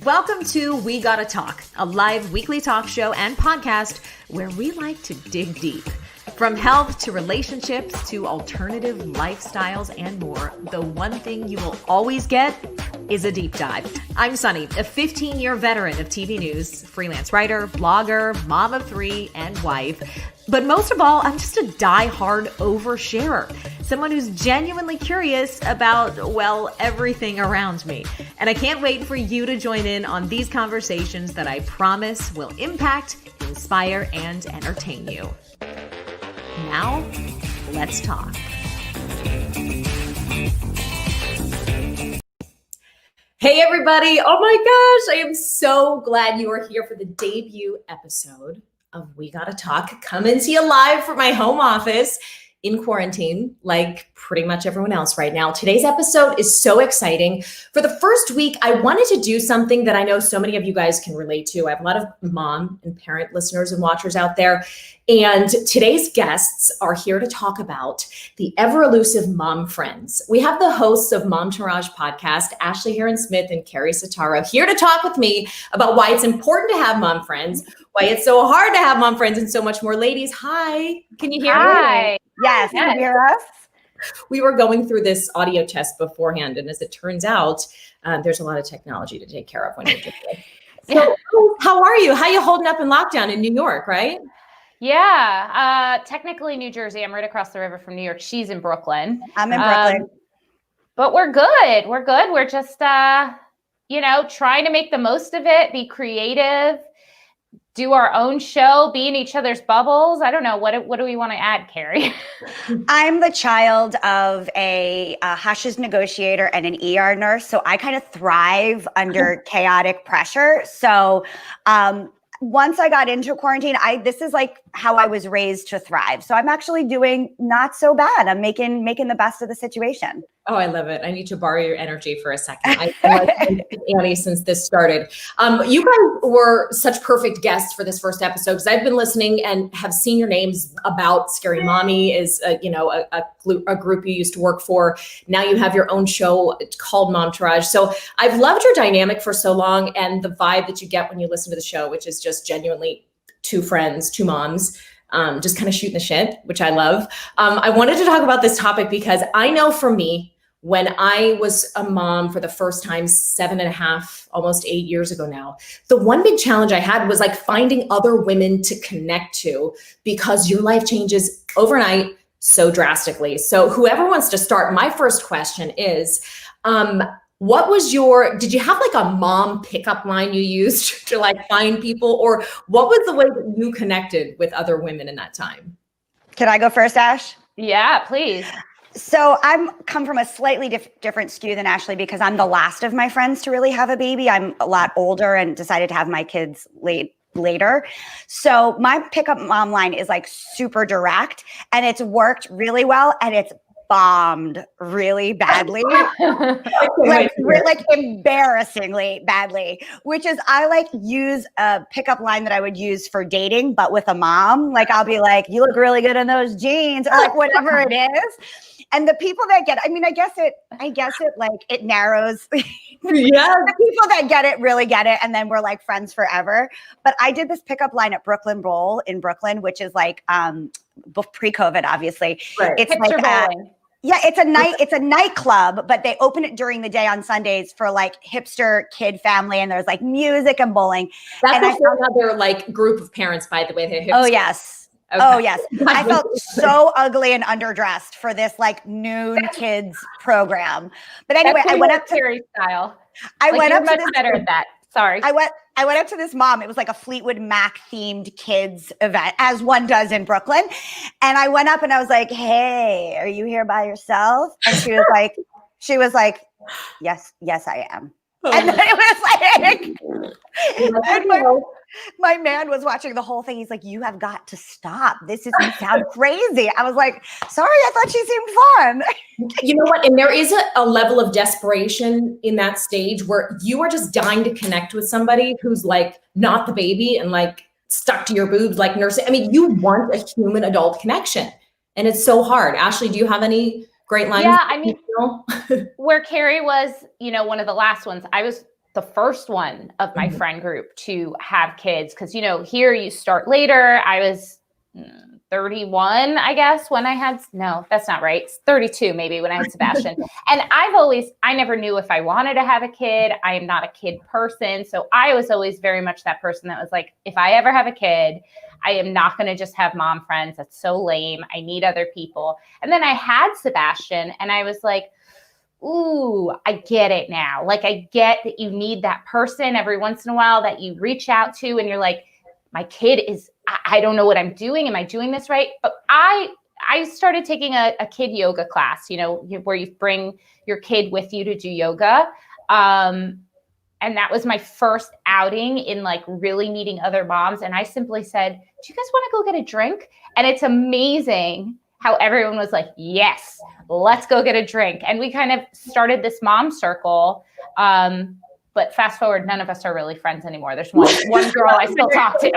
Welcome to We Gotta Talk, a live weekly talk show and podcast where we like to dig deep. From health to relationships to alternative lifestyles and more, the one thing you will always get is a deep dive. I'm Sonni, a 15-year veteran of TV news, freelance writer, blogger, mom of 3, and wife. But most of all, I'm just a die-hard oversharer, someone who's genuinely curious about, well, everything around me. And I can't wait for you to join in on these conversations that I promise will impact, inspire, and entertain you. Now, let's talk. Hey, everybody. Oh my gosh, I am so glad you are here for the debut episode of We Gotta Talk. Coming to you live from my home office in quarantine, like pretty much everyone else right now. Today's episode is so exciting. For the first week, I wanted to do something that I know so many of you guys can relate to. I have a lot of mom and parent listeners and watchers out there. And today's guests are here to talk about the ever-elusive mom friends. We have the hosts of Momtourage Podcast, Hearon-Smith and Keri Setaro, here to talk with me about why it's important to have mom friends, why it's so hard to have mom friends, and so much more. Ladies, hi. Can you hear me? Hi. Yes. Can you hear us? We were going through this audio test beforehand, and as it turns out, there's a lot of technology to take care of when you're doing it. So, how are you? How are you holding up in lockdown in New York, right? Yeah. Technically New Jersey. I'm right across the river from New York. She's in Brooklyn. I'm in Brooklyn. But we're good. We're good. We're just, trying to make the most of it, be creative, do our own show, be in each other's bubbles. I don't know. What do we want to add, Keri? I'm the child of a Hash's negotiator and an ER nurse. So I kind of thrive under chaotic pressure. So once I got into quarantine, this is like how I was raised to thrive. So I'm actually doing not so bad. I'm making the best of the situation. Oh, I love it. I need to borrow your energy for a second. I've been like Annie since this started. You guys were such perfect guests for this first episode because I've been listening and have seen your names about Scary Mommy is, a group you used to work for. Now you have your own show called Momtourage. So I've loved your dynamic for so long and the vibe that you get when you listen to the show, which is just genuinely two friends, two moms. Just kind of shooting the shit, which I love. I wanted to talk about this topic because I know for me, when I was a mom for the first time 7.5, almost 8 years ago now, the one big challenge I had was like finding other women to connect to because your life changes overnight so drastically. So whoever wants to start, my first question is, did you have like a mom pickup line you used to like find people, or what was the way that you connected with other women in that time? Can I go first, Ash? Yeah, please. So I'm come from a slightly different skew than Ashley because I'm the last of my friends to really have a baby. I'm a lot older and decided to have my kids later. So my pickup mom line is like super direct and it's worked really well and it's bombed really badly, like embarrassingly badly, which is I like use a pickup line that I would use for dating, but with a mom. Like I'll be like, you look really good in those jeans or like whatever it is. And the people that get, I guess it like it narrows. Yeah. The people that get it really get it. And then we're like friends forever. But I did this pickup line at Brooklyn Bowl in Brooklyn, which is like pre-COVID, obviously. Right. It's like it's a nightclub, but they open it during the day on Sundays for like hipster kid family. And there's like music and bowling. That's another like group of parents, by the way. They're hipster. Oh, yes. Okay. Oh, yes. I felt so ugly and underdressed for this like noon kids program. But anyway, I went up to Keri style. I went up much to this better at that. Sorry. I went up to this mom. It was like a Fleetwood Mac themed kids event, as one does in Brooklyn. And I went up and I was like, "Hey, are you here by yourself?" And she was like, yes, I am. And then it was like, my man was watching the whole thing. He's like, "You have got to stop. You sound crazy." I was like, "Sorry, I thought she seemed fun." You know what? And there is a level of desperation in that stage where you are just dying to connect with somebody who's like not the baby and like stuck to your boobs like nursing. I mean, you want a human adult connection and it's so hard. Ashley, do you have any Great lines. Yeah, I mean, where Keri was, one of the last ones, I was the first one of my friend group to have kids. Cause here you start later. I was 31, I guess, when no, that's not right. It's 32 maybe when I had Sebastian. And I never knew if I wanted to have a kid. I am not a kid person. So I was always very much that person that was like, if I ever have a kid, I am not going to just have mom friends. That's so lame. I need other people. And then I had Sebastian and I was like, ooh, I get it now. Like, I get that you need that person every once in a while that you reach out to and you're like, my kid is, I don't know what I'm doing. Am I doing this right? But I started taking a kid yoga class, where you bring your kid with you to do yoga. And that was my first outing in like really meeting other moms. And I simply said, do you guys want to go get a drink? And it's amazing how everyone was like, yes, let's go get a drink. And we kind of started this mom circle. But fast forward, none of us are really friends anymore. There's one girl I still talk to.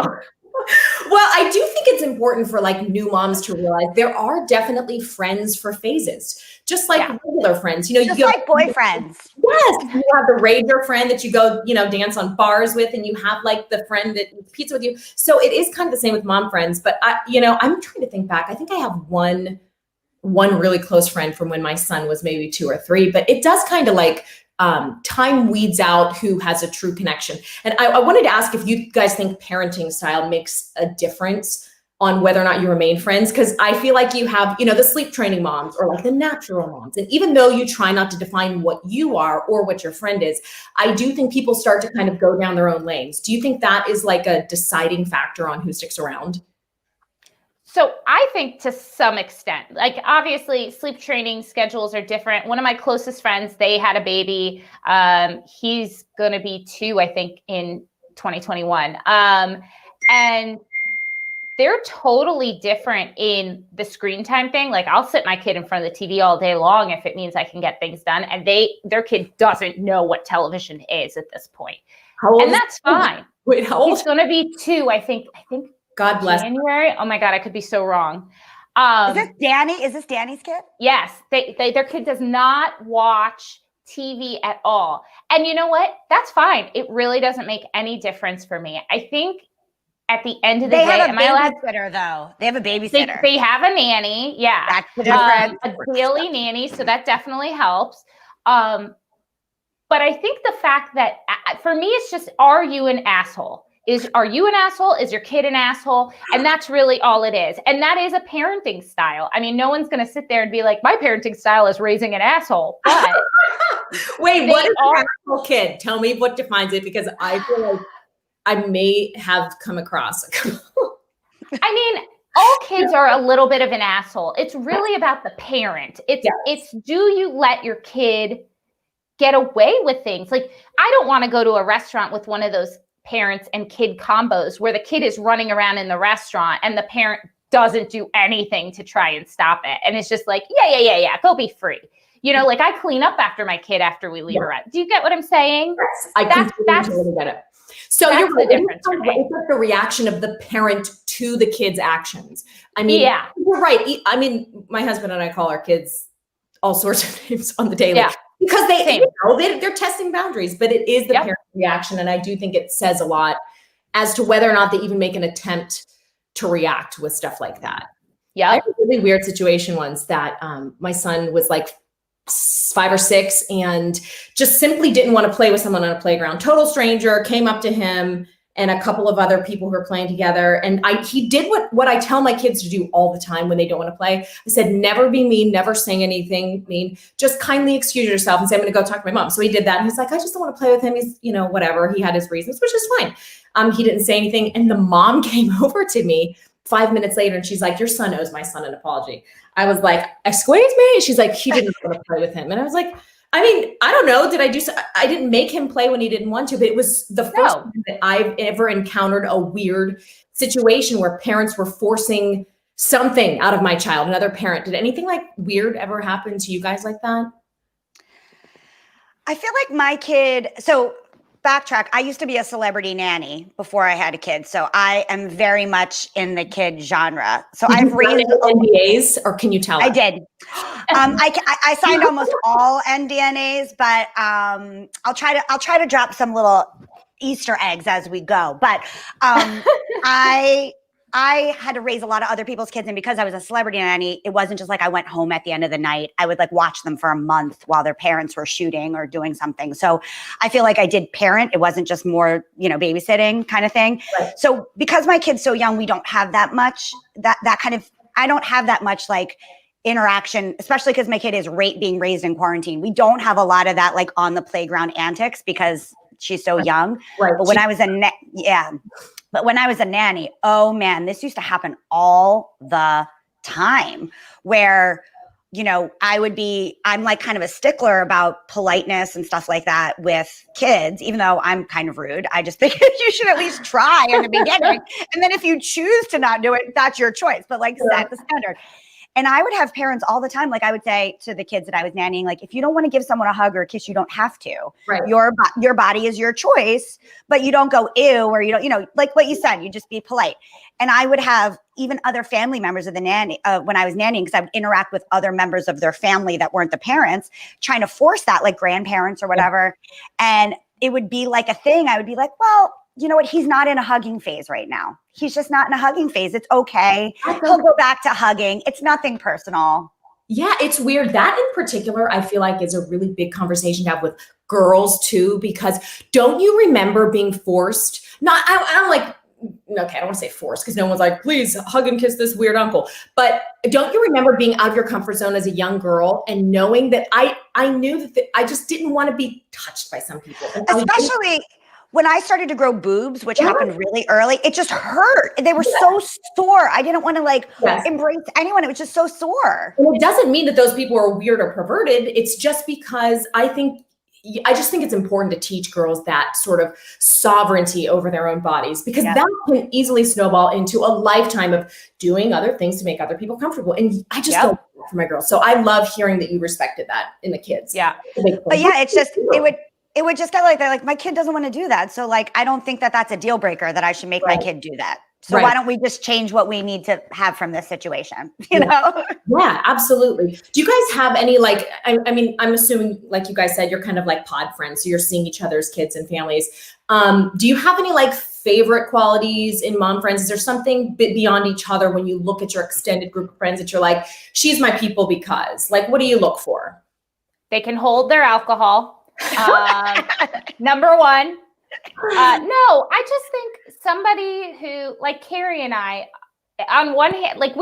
Well, I do think it's important for like new moms to realize there are definitely friends for phases, just like regular friends. Just like boyfriends. Yes, you have the rager friend that you go, dance on bars with, and you have like the friend that eats pizza with you. So it is kind of the same with mom friends. But I'm trying to think back. I think I have one really close friend from when my son was maybe 2 or 3. But it does kind of like time weeds out who has a true connection. And I wanted to ask if you guys think parenting style makes a difference on whether or not you remain friends. Because I feel like you have, the sleep training moms or like the natural moms. And even though you try not to define what you are or what your friend is, I do think people start to kind of go down their own lanes. Do you think that is like a deciding factor on who sticks around? So I think to some extent, like obviously sleep training schedules are different. One of my closest friends, they had a baby. He's going to be 2, I think, in 2021. And they're totally different in the screen time thing. Like I'll sit my kid in front of the TV all day long if it means I can get things done. And their kid doesn't know what television is at this point. And that's fine. Wait, how old? He's going to be 2, I think. God bless. January. Oh my God, I could be so wrong. Is this Danny? Is this Danny's kid? Yes, their kid does not watch TV at all. And you know what? That's fine. It really doesn't make any difference for me. I think at the end of the day, am I allowed? Though they have a babysitter. They have a nanny. Yeah, that's the difference. A daily nanny, so that definitely helps. But I think the fact that for me, it's just, are you an asshole? Are you an asshole? Is your kid an asshole? And that's really all it is. And that is a parenting style. I mean, no one's going to sit there and be like, my parenting style is raising an asshole. But wait, what is an asshole kid? Tell me what defines it, because I feel like I may have come across. I mean, all kids are a little bit of an asshole. It's really about the parent. It's do you let your kid get away with things? Like, I don't want to go to a restaurant with one of those parents and kid combos where the kid is running around in the restaurant and the parent doesn't do anything to try and stop it. And it's just like, yeah, go be free. Like I clean up after my kid after we leave her out. Do you get what I'm saying? Yes, I completely get it. So you're right. It's like the reaction of the parent to the kid's actions. I mean, you're right. I mean, my husband and I call our kids all sorts of names on the daily. Yeah. Because they're testing boundaries, but it is the parent reaction. And I do think it says a lot as to whether or not they even make an attempt to react with stuff like that. Yeah. I had a really weird situation once that my son was like 5 or 6 and just simply didn't want to play with someone on a playground. Total stranger came up to him and a couple of other people who were playing together. And he did what I tell my kids to do all the time when they don't want to play. I said, never be mean, never sing anything mean, just kindly excuse yourself and say, I'm going to go talk to my mom. So he did that. And he's like, I just don't want to play with him. He's, whatever. He had his reasons, which is fine. He didn't say anything. And the mom came over to me 5 minutes later and she's like, your son owes my son an apology. I was like, excuse me? She's like, he didn't want to play with him. And I was like, I mean, I don't know. Did I do so? I didn't make him play when he didn't want to, but it was the first time that I've ever encountered a weird situation where parents were forcing something out of my child, another parent. Did anything like weird ever happen to you guys like that? I feel like my kid, so backtrack. I used to be a celebrity nanny before I had a kid. So I am very much in the kid genre. So I've raised NDAs, or can you tell us? I did. I signed almost all NDNAs, but I'll try to drop some little Easter eggs as we go. But I had to raise a lot of other people's kids. And because I was a celebrity nanny, it wasn't just like I went home at the end of the night. I would like watch them for a month while their parents were shooting or doing something. So I feel like I did parent. It wasn't just more, babysitting kind of thing. Right. So because my kid's so young, we don't have that much, I don't have that much like interaction, especially because my kid is being raised in quarantine. We don't have a lot of that like on the playground antics because she's so young. Right. But when I was a nanny, oh man, this used to happen all the time where, I'm like kind of a stickler about politeness and stuff like that with kids, even though I'm kind of rude. I just think you should at least try in the beginning. And then if you choose to not do it, that's your choice, but like set the standard. And I would have parents all the time, like I would say to the kids that I was nannying, like, if you don't want to give someone a hug or a kiss, you don't have to. Right. Your body is your choice, but you don't go ew, or you don't, like what you said, you just be polite. And I would have even other family members of the nanny when I was nannying, because I would interact with other members of their family that weren't the parents, trying to force that, like grandparents or whatever. Yeah. And it would be like a thing. I would be like, well, you know what? He's not in a hugging phase right now. He's just not in a hugging phase. It's okay. He'll go back to hugging. It's nothing personal. Yeah, it's weird. That in particular, I feel like is a really big conversation to have with girls too, because don't you remember being forced? I don't want to say forced because no one's like, please hug and kiss this weird uncle. But don't you remember being out of your comfort zone as a young girl and knowing that I knew that I just didn't want to be touched by some people. Especially when I started to grow boobs, which happened really early, it just hurt. They were so sore. I didn't want to embrace anyone. It was just so sore. And it doesn't mean that those people are weird or perverted. It's just because I just think it's important to teach girls that sort of sovereignty over their own bodies, because that can easily snowball into a lifetime of doing other things to make other people comfortable. And I just don't do that for my girls. So I love hearing that you respected that in the kids. Yeah. But yeah, it's just, it would just get like that. Like my kid doesn't want to do that. So like, I don't think that that's a deal breaker that I should make my kid do that. So why don't we just change what we need to have from this situation? You know? Yeah, absolutely. Do you guys have any, like, I mean, I'm assuming, like you guys said, you're kind of like pod friends. So you're seeing each other's kids and families. Do you have any like favorite qualities in mom friends? Is there something beyond each other when you look at your extended group of friends that you're like, she's my people because, like, what do you look for? They can hold their alcohol. Number one. No, I just think somebody who, like Keri and I, on one hand, like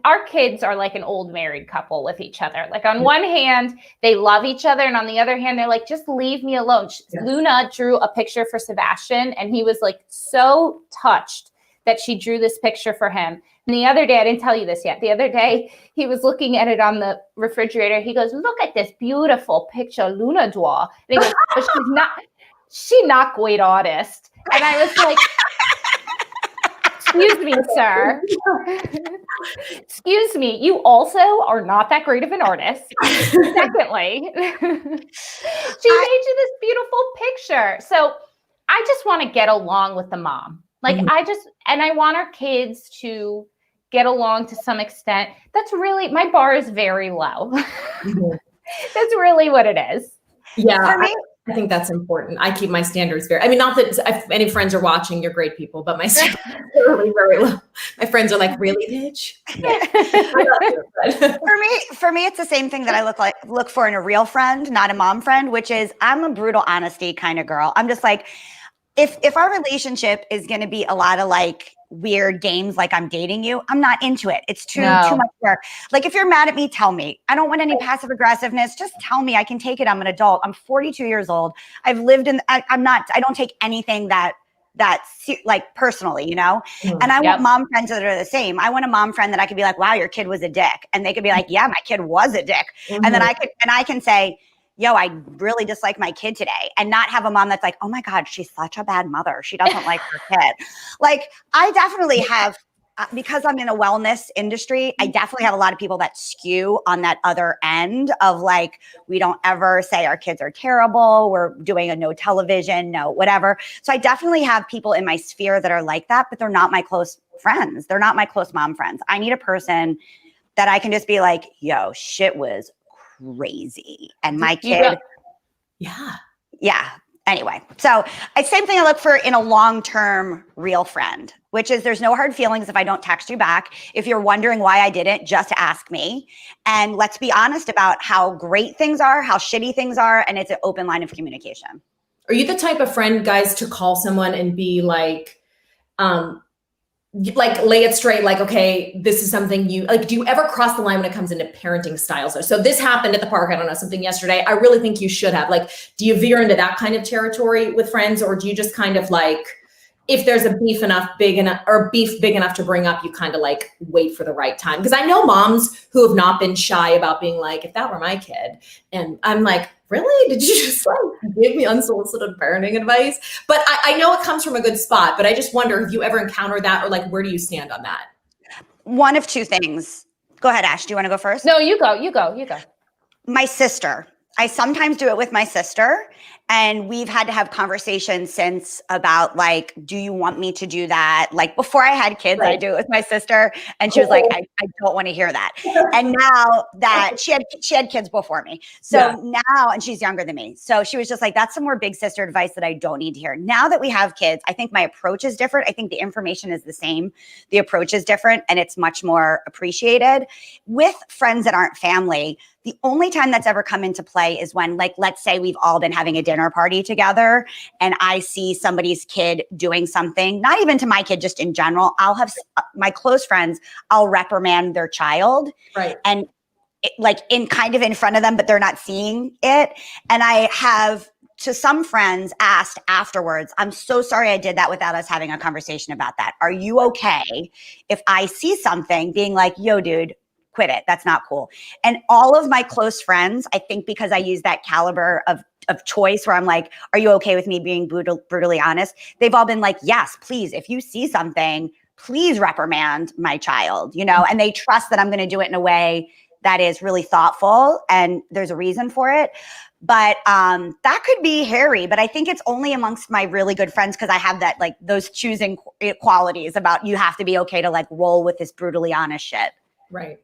our kids are like an old married couple with each other. Like on one hand, they love each other. And on the other hand, they're like, just leave me alone. Yeah. Luna drew a picture for Sebastian and he was like so touched that she drew this picture for him. And the other day, I didn't tell you this yet. The other day, he was looking at it on the refrigerator. He goes, look at this beautiful picture Luna drew. And he goes, but she's not great artist. And I was like, excuse me, sir. Excuse me. You also are not that great of an artist. Secondly, she made you this beautiful picture. So I just want to get along with the mom. Like I want our kids to get along to some extent. That's really, my bar is very low. That's really what it is. Yeah. For me, I think that's important. I keep my standards very, I mean, not that if any friends are watching, you're great people, but my standards are really very low. My friends are like, really, bitch? Yeah. For me, it's the same thing that I look for in a real friend, not a mom friend, which is I'm a brutal honesty kind of girl. I'm just like, if our relationship is going to be a lot of like weird games, like I'm dating you, I'm not into it. It's too much work. Like if you're mad at me, tell me. I don't want any passive aggressiveness. Just tell me. I can take it. I'm an adult. I'm 42 years old. I've lived in, I don't take anything that's like personally, you know? And I want mom friends that are the same. I want a mom friend that I could be like, wow, your kid was a dick. And they could be like, yeah, my kid was a dick. And then I can say, yo, I really dislike my kid today, and not have a mom that's like, oh my God, she's such a bad mother. She doesn't like her kid. Like I definitely have because I'm in a wellness industry, I definitely have a lot of people that skew on that other end of like, we don't ever say our kids are terrible. We're doing a no television, no whatever. So I definitely have people in my sphere that are like that, but they're not my close friends. They're not my close mom friends. I need a person that I can just be like, yo, shit was crazy. And my kid. Yeah. Anyway, so same thing I look for in a long-term real friend, which is there's no hard feelings if I don't text you back. If you're wondering why I didn't, just ask me. And let's be honest about how great things are, how shitty things are, and it's an open line of communication. Are you the type of friend, guys, to call someone and be like lay it straight, like, okay, this is something you like, do you ever cross the line when it comes into parenting styles? So this happened at the park, I don't know, something yesterday. I really think you should have, like, do you veer into that kind of territory with friends, or do you just kind of like, if there's a beef big enough to bring up, you kind of like wait for the right time? Because I know moms who have not been shy about being like, if that were my kid, and I'm like, really? Did you just like give me unsolicited parenting advice? But I know it comes from a good spot, but I just wonder if you ever encounter that, or like, where do you stand on that? One of two things. Go ahead, Ash. Do you want to go first? No, you go. My sister. I sometimes do it with my sister, and we've had to have conversations since about like, do you want me to do that? Like before I had kids, right. I do it with my sister, and she was like, I don't want to hear that. And now that she had kids before me. So now, and she's younger than me. So she was just like, that's some more big sister advice that I don't need to hear. Now that we have kids, I think my approach is different. I think the information is the same. The approach is different, and it's much more appreciated. With friends that aren't family, the only time that's ever come into play is when, like, let's say we've all been having a dinner party together and I see somebody's kid doing something, not even to my kid, just in general. I'll have my close friends, I'll reprimand their child. Right. And like in kind of in front of them, but they're not seeing it. And I have to some friends asked afterwards, I'm so sorry I did that without us having a conversation about that. Are you okay if I see something being like, yo, dude, quit it. That's not cool. And all of my close friends, I think because I use that caliber of choice where I'm like, are you okay with me being brutally honest? They've all been like, yes, please. If you see something, please reprimand my child, and they trust that I'm going to do it in a way that is really thoughtful and there's a reason for it. But that could be hairy, but I think it's only amongst my really good friends because I have that, like those choosing qualities about you have to be okay to like roll with this brutally honest shit. Right.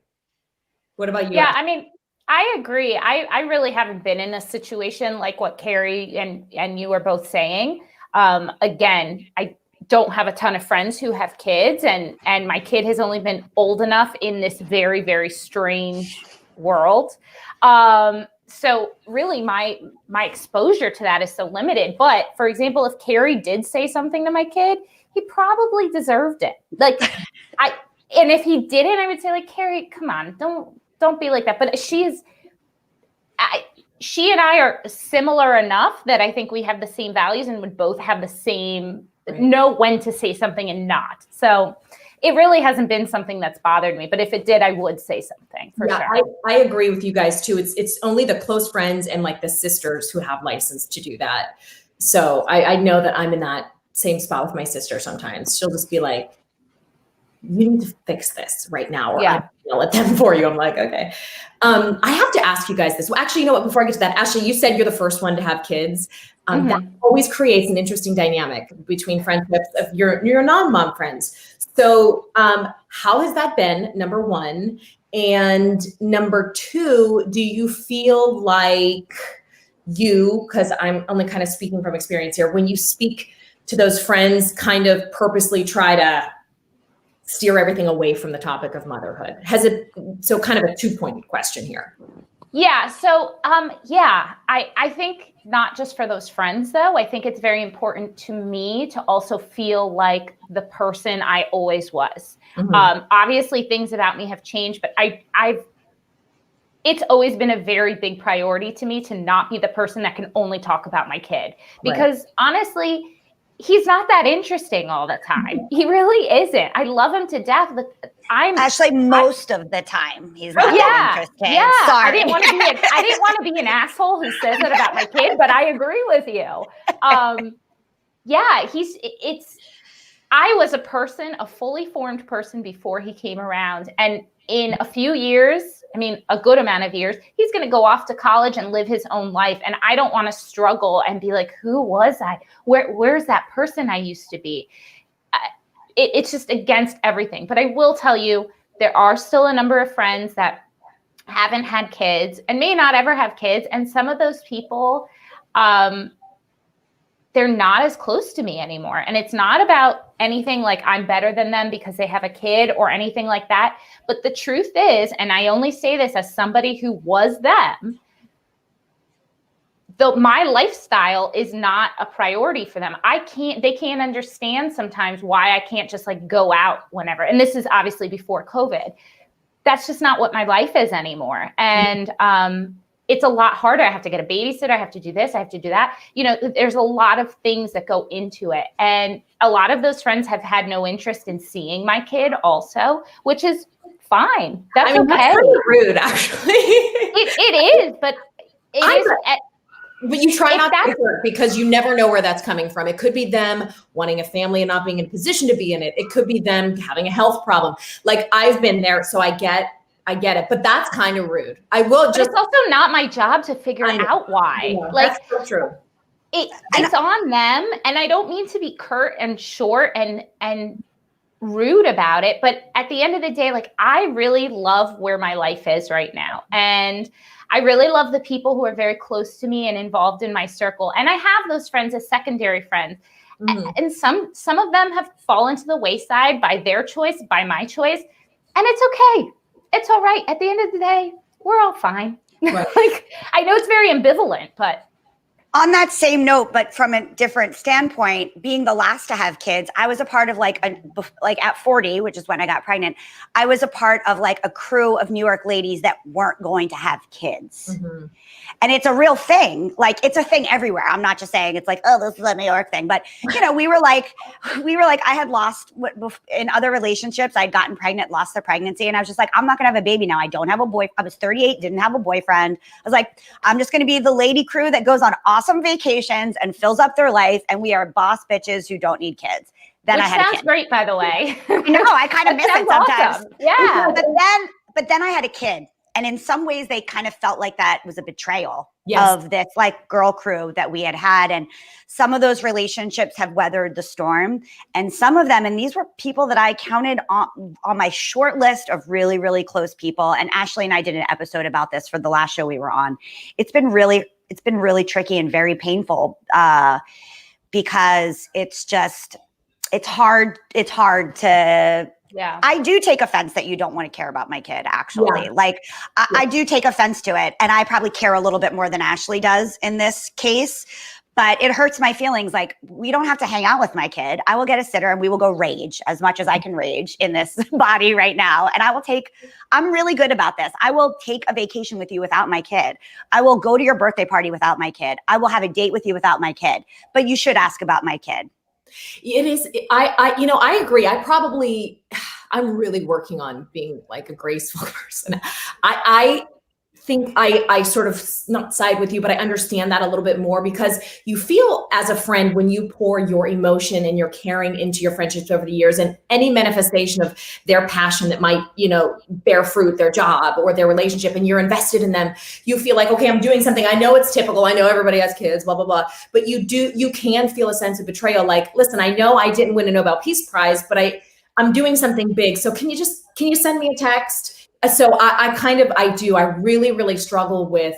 What about you? Yeah, I mean, I agree. I really haven't been in a situation like what Keri and you are both saying. Again, I don't have a ton of friends who have kids, and my kid has only been old enough in this very, very strange world. So really my exposure to that is so limited. But for example, if Keri did say something to my kid, he probably deserved it. Like and if he didn't, I would say like, Keri, come on, don't be like that. But she and I are similar enough that I think we have the same values and would both have the same know when to say something and not. So it really hasn't been something that's bothered me. But if it did, I would say something for sure. I agree with you guys too. It's only the close friends and like the sisters who have license to do that. So I know that I'm in that same spot with my sister sometimes. She'll just be like, you need to fix this right now, or I'm yell at them for you. I'm like, okay. I have to ask you guys this. Well, actually, you know what? Before I get to that, Ashley, you said you're the first one to have kids. That always creates an interesting dynamic between friendships of your non-mom friends. So how has that been, number one? And number two, do you feel like because I'm only kind of speaking from experience here, when you speak to those friends, kind of purposely try to steer everything away from the topic of motherhood? So kind of a two-pointed question here. Yeah. So, I think not just for those friends though, I think it's very important to me to also feel like the person I always was. Obviously things about me have changed, but it's always been a very big priority to me to not be the person that can only talk about my kid, because honestly, he's not that interesting all the time. He really isn't. I love him to death, but actually most of the time he's not that interesting. Yeah. Sorry. I didn't want to be an asshole who says that about my kid, but I agree with you. I was a fully formed person before he came around. And in a few years, I mean, a good amount of years, he's going to go off to college and live his own life. And I don't want to struggle and be like, who was I? Where's that person I used to be? It's just against everything. But I will tell you, there are still a number of friends that haven't had kids and may not ever have kids. And some of those people, they're not as close to me anymore. And it's not about anything like I'm better than them because they have a kid or anything like that. But the truth is, and I only say this as somebody who was them, though my lifestyle is not a priority for them. They can't understand sometimes why I can't just like go out whenever. And this is obviously before COVID. That's just not what my life is anymore. And, it's a lot harder. I have to get a babysitter. I have to do this. I have to do that. You know, there's a lot of things that go into it. And a lot of those friends have had no interest in seeing my kid also, which is fine. That's okay. That's pretty rude, actually. It is, but it is. But you try not to hurt because you never know where that's coming from. It could be them wanting a family and not being in a position to be in it. It could be them having a health problem. Like I've been there, so I get it, but that's kind of rude. I will just. But it's also not my job to figure out why. Like that's so true. It's on them, and I don't mean to be curt and short and rude about it. But at the end of the day, like I really love where my life is right now, and I really love the people who are very close to me and involved in my circle. And I have those friends as secondary friends, and some of them have fallen to the wayside by their choice, by my choice, and it's okay. It's all right. At the end of the day, we're all fine. Right. Like, I know it's very ambivalent, but. On that same note, but from a different standpoint, being the last to have kids, I was a part of like at 40, which is when I got pregnant, I was a part of like a crew of New York ladies that weren't going to have kids. Mm-hmm. And it's a real thing. Like it's a thing everywhere. I'm not just saying it's like, oh, this is a New York thing. But, you know, we were like, I had lost in other relationships. I'd gotten pregnant, lost the pregnancy. And I was just like, I'm not going to have a baby now. I don't have a boyfriend. I was 38, didn't have a boyfriend. I was like, I'm just going to be the lady crew that goes on awesome vacations and fills up their life. And we are boss bitches who don't need kids. Then Which I had sounds a kid. Great, by the way. No, I kind of miss it sometimes. Awesome. Yeah. But then I had a kid. And in some ways, they kind of felt like that was a betrayal of this like girl crew that we had. And some of those relationships have weathered the storm. And some of them, and these were people that I counted on my short list of really, really close people. And Ashley and I did an episode about this for the last show we were on. It's been really tricky and very painful because it's hard to. Yeah. I do take offense that you don't want to care about my kid, actually. Yeah. Like, I do take offense to it. And I probably care a little bit more than Ashley does in this case. But it hurts my feelings. Like, we don't have to hang out with my kid. I will get a sitter and we will go rage as much as I can rage in this body right now. And I'm really good about this. I will take a vacation with you without my kid. I will go to your birthday party without my kid. I will have a date with you without my kid. But you should ask about my kid. It is. I agree. I'm really working on being like a graceful person. I think I sort of not side with you, but I understand that a little bit more because you feel as a friend when you pour your emotion and your caring into your friendships over the years and any manifestation of their passion that might, bear fruit, their job or their relationship, and you're invested in them, you feel like, okay, I'm doing something. I know it's typical. I know everybody has kids, blah, blah, blah. But you can feel a sense of betrayal. Like, listen, I know I didn't win a Nobel Peace Prize, but I'm doing something big. So can you send me a text? So I really, really struggle with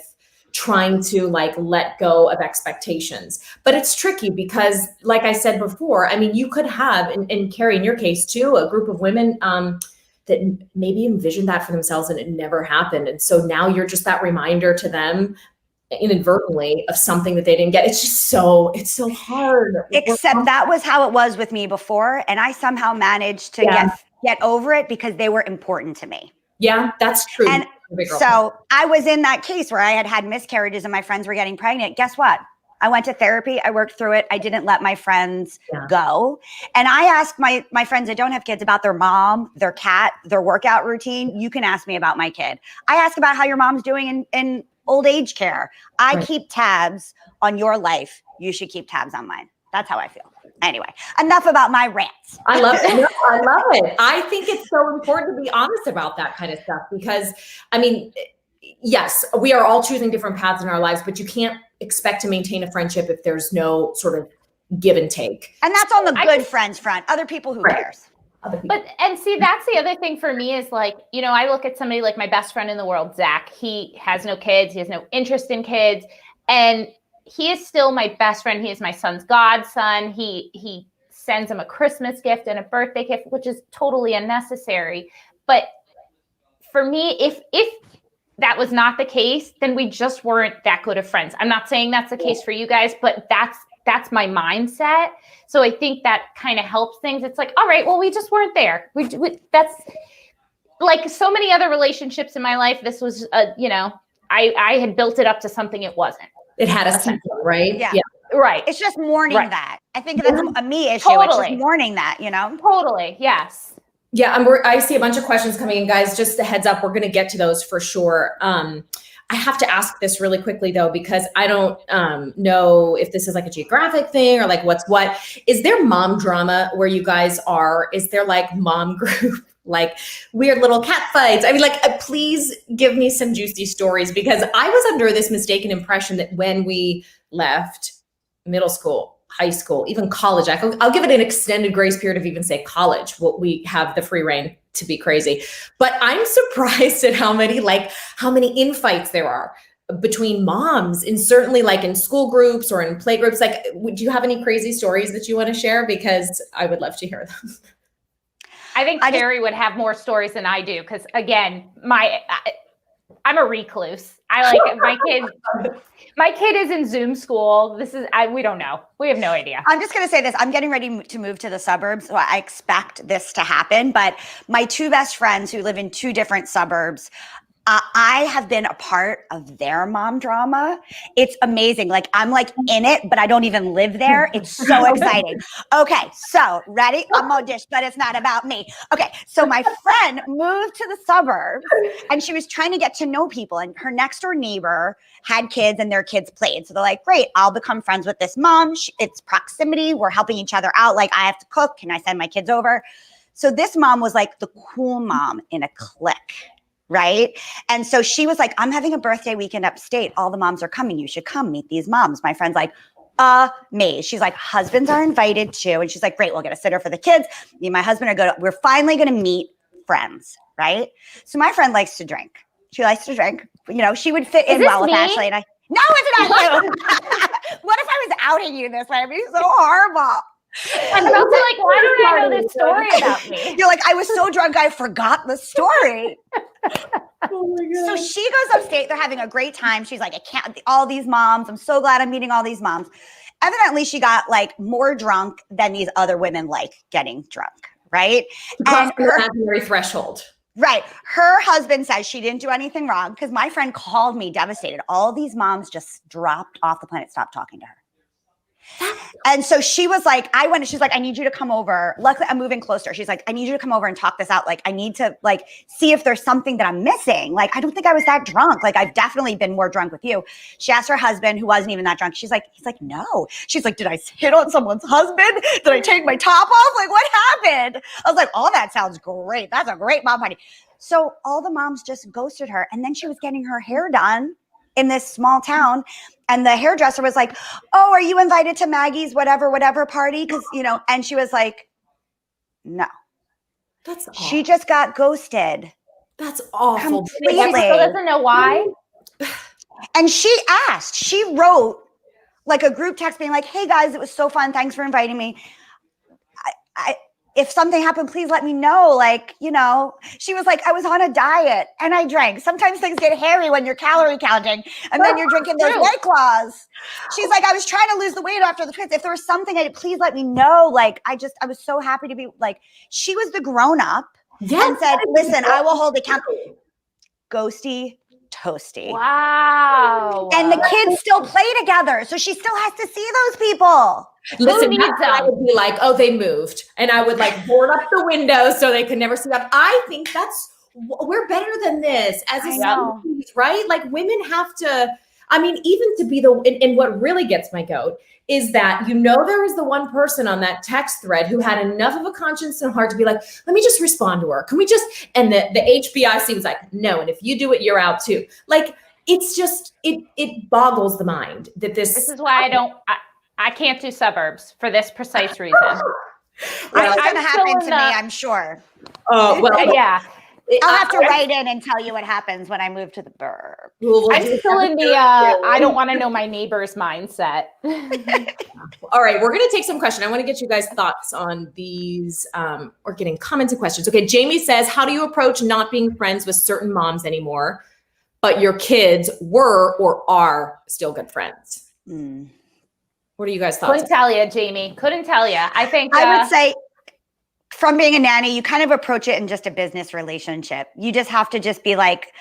trying to like let go of expectations, but it's tricky because like I said before, I mean, you could have, and Keri, in your case too, a group of women that maybe envisioned that for themselves and it never happened. And so now you're just that reminder to them inadvertently of something that they didn't get. It's so hard. Except that was how it was with me before. And I somehow managed to get over it because they were important to me. Yeah, that's true. And so I was in that case where I had miscarriages and my friends were getting pregnant. Guess what? I went to therapy. I worked through it. I didn't let my friends go. And I asked my friends that don't have kids about their mom, their cat, their workout routine. You can ask me about my kid. I ask about how your mom's doing in old age care. I keep tabs on your life. You should keep tabs on mine. That's how I feel. Anyway, enough about my rants. I love it. No, I love it. I think it's so important to be honest about that kind of stuff because, I mean, yes, we are all choosing different paths in our lives, but you can't expect to maintain a friendship if there's no sort of give and take. And that's on the good friends front. Other people, who cares? But, and see, that's the other thing for me is like, you know, I look at somebody like my best friend in the world, Zach. He has no kids. He has no interest in kids. And he is still my best friend. He is my son's godson. He sends him a Christmas gift and a birthday gift, which is totally unnecessary. But for me, if that was not the case, then we just weren't that good of friends. I'm not saying that's the case for you guys, but that's my mindset. So I think that kind of helps things. It's like, all right, well, we just weren't there. We that's like so many other relationships in my life. This was, you know, I had built it up to something it wasn't. It had a sequel, right? Yeah. Right. It's just mourning that. I think that's a me issue. Totally. It's just mourning that, you know? Totally. Yes. Yeah, I see a bunch of questions coming in, guys. Just a heads up, we're going to get to those for sure. I have to ask this really quickly though, because I don't know if this is like a geographic thing or like what's what. Is there mom drama where you guys are? Is there like mom group, like weird little cat fights? I mean, like, please give me some juicy stories because I was under this mistaken impression that when we left middle school, high school, even college, I'll give it an extended grace period of even say college. We have the free reign to be crazy, but I'm surprised at how many infights there are between moms and certainly like in school groups or in play groups. Like, would you have any crazy stories that you want to share? Because I would love to hear them. I think Keri would have more stories than I do. Cause again, I'm a recluse. I like my kid is in Zoom school. We don't know. We have no idea. I'm just going to say this. I'm getting ready to move to the suburbs. So I expect this to happen. But my two best friends who live in two different suburbs, I have been a part of their mom drama. It's amazing. Like I'm like in it, but I don't even live there. It's so exciting. Okay. So ready? I'm on dish, but it's not about me. Okay. So my friend moved to the suburbs and she was trying to get to know people, and her next door neighbor had kids and their kids played. So they're like, great, I'll become friends with this mom. It's proximity. We're helping each other out. Like I have to cook. Can I send my kids over? So this mom was like the cool mom in a clique. Right. And so she was like, I'm having a birthday weekend upstate. All the moms are coming. You should come meet these moms. My friend's like, amazed. She's like, husbands are invited too. And she's like, great, we'll get a sitter for the kids. Me and my husband we're finally going to meet friends. Right. So my friend likes to drink. She likes to drink. You know, she would fit in well with Ashley and I. No, it's not you. What if I was outing you this way? It'd be so horrible. I'm also like, why don't I know this story about me? You're like, I was so drunk, I forgot the story. Oh my God. So she goes upstate. They're having a great time. She's like, I can't, all these moms. I'm so glad I'm meeting all these moms. Evidently, she got like more drunk than these other women like getting drunk. Right. And her imaginary threshold. Right. Her husband says she didn't do anything wrong because my friend called me devastated. All these moms just dropped off the planet, stopped talking to her. And so she was like, she's like, I need you to come over. Luckily, I'm moving closer. She's like, I need you to come over and talk this out. Like, I need to like see if there's something that I'm missing. Like, I don't think I was that drunk. Like, I've definitely been more drunk with you. She asked her husband, who wasn't even that drunk. He's like, no. She's like, did I hit on someone's husband? Did I take my top off? Like, what happened? I was like, oh, that sounds great. That's a great mom party. So all the moms just ghosted her. And then she was getting her hair done in this small town. And the hairdresser was like, oh, are you invited to Maggie's whatever party? Because, you know, and she was like, no. That's awful. She just got ghosted. That's awful. Completely. She still doesn't know why. And she wrote like a group text being like, hey guys, it was so fun. Thanks for inviting me. If something happened, please let me know. Like, you know, she was like, I was on a diet and I drank. Sometimes things get hairy when you're calorie counting and then you're drinking those White Claws. She's like, I was trying to lose the weight after the twins. If there was something, please let me know. Like, I was so happy to be like, she was the grown up and said, listen, I will hold account. Ghosty toasty. Wow. And the kids still play together. So she still has to see those people. Listen, I would be like, oh, they moved. And I would like board up the window so they could never see that. I think we're better than this as a species, right? Like women have to, I mean, even to be and what really gets my goat is that, there was the one person on that text thread who had enough of a conscience and heart to be like, let me just respond to her. Can we just, and the HBIC was like, no. And if you do it, you're out too. Like, it's just, it boggles the mind that this is why I can't do suburbs for this precise reason. It's going to happen to me, I'm sure. Oh, well, yeah. I'll have to write in and tell you what happens when I move to the burb. I'm still in the I don't want to know my neighbor's mindset. All right, we're going to take some questions. I want to get you guys' thoughts on these. Or getting comments and questions. Okay, Jamie says, how do you approach not being friends with certain moms anymore, but your kids were or are still good friends? What are you guys' thoughts? Couldn't tell you, Jamie. Couldn't tell you. I think I would say, from being a nanny, you kind of approach it in just a business relationship. You just have to just be like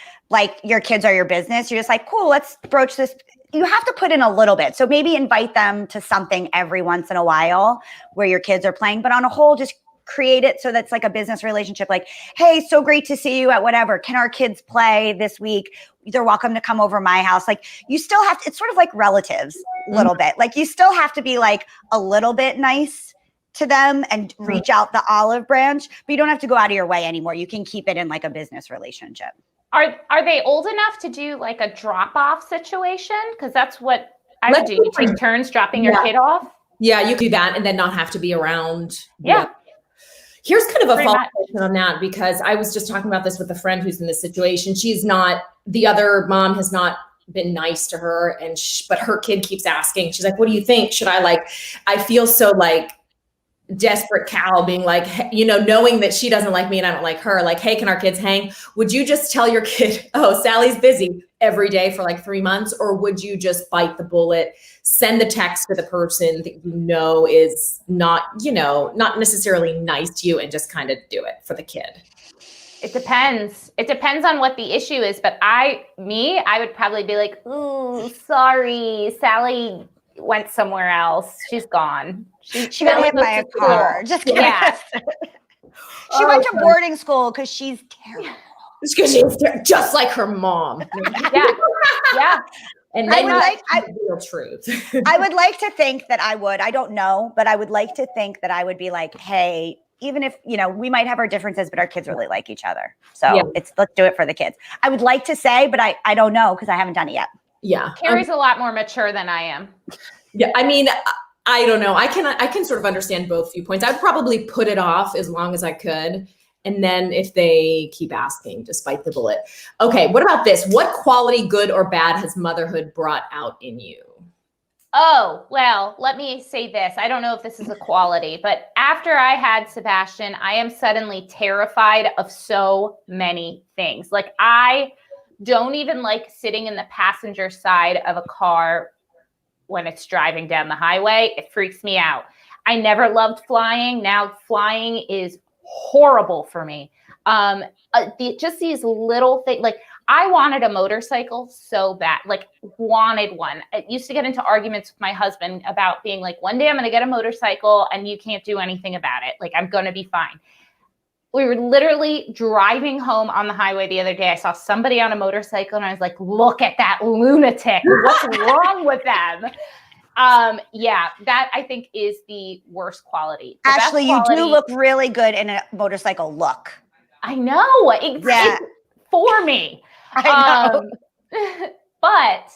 your kids are your business. You're just like, cool, let's broach this. You have to put in a little bit. So maybe invite them to something every once in a while where your kids are playing, but on a whole, just create it so that's like a business relationship. Like, hey, so great to see you at whatever. Can our kids play this week? They're welcome to come over my house. Like, you still have to, it's sort of like relatives a little bit. Like, you still have to be like a little bit nice to them and reach out the olive branch, but you don't have to go out of your way anymore. You can keep it in like a business relationship. Are they old enough to do like a drop-off situation? Because that's what I would do. You take turns dropping your kid off. Yeah, you do that and then not have to be around. Yeah. Here's kind of a follow-up question on that, because I was just talking about this with a friend who's in this situation. The other mom has not been nice to her, but her kid keeps asking. She's like, what do you think? I feel so like desperate cow being like, knowing that she doesn't like me and I don't like her, like, hey, can our kids hang? Would you just tell your kid, oh, Sally's busy every day for like 3 months? Or would you just bite the bullet, send the text to the person that is not necessarily nice to you, and just kind of do it for the kid? It depends. It depends on what the issue is. But I would probably be like, ooh, sorry, Sally went somewhere else. She's gone. She got hit by a car. Just kidding. Yeah. She went to boarding school because she's terrible. Because she's just like her mom. Yeah. And then the real truth. I would like to think that I would. I don't know, but I would like to think that I would be like, hey, even if, we might have our differences, but our kids really like each other. So let's do it for the kids. I would like to say, but I don't know because I haven't done it yet. Yeah. Keri's a lot more mature than I am. Yeah. I mean, I don't know. I can sort of understand both viewpoints. I'd probably put it off as long as I could. And then if they keep asking, just bite the bullet. Okay. What about this? What quality, good or bad, has motherhood brought out in you? Oh, well, let me say this. I don't know if this is a quality, but after I had Sebastian, I am suddenly terrified of so many things. Like, I don't even like sitting in the passenger side of a car when it's driving down the highway. It freaks me out. I never loved flying. Now flying is horrible for me. Just these little things, like, I wanted a motorcycle so bad, like wanted one. I used to get into arguments with my husband about being like, one day I'm going to get a motorcycle and you can't do anything about it. Like, I'm going to be fine. We were literally driving home on the highway the other day. I saw somebody on a motorcycle and I was like, look at that lunatic. What's wrong with them? That I think is the worst quality. Ashley, you do look really good in a motorcycle look. I know. It's for me. I know. But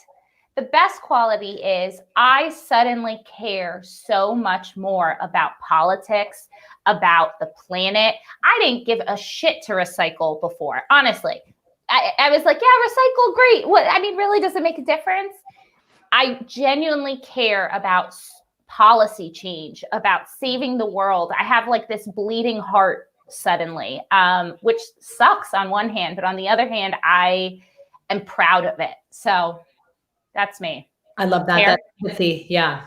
the best quality is I suddenly care so much more about politics, about the planet. I didn't give a shit to recycle before. Honestly, I was like, yeah, recycle, great. What? I mean, really, does it make a difference? I genuinely care about policy change, about saving the world. I have like this bleeding heart suddenly, which sucks on one hand, but on the other hand, I am proud of it. So that's me. I love that. That's empathy. Yeah.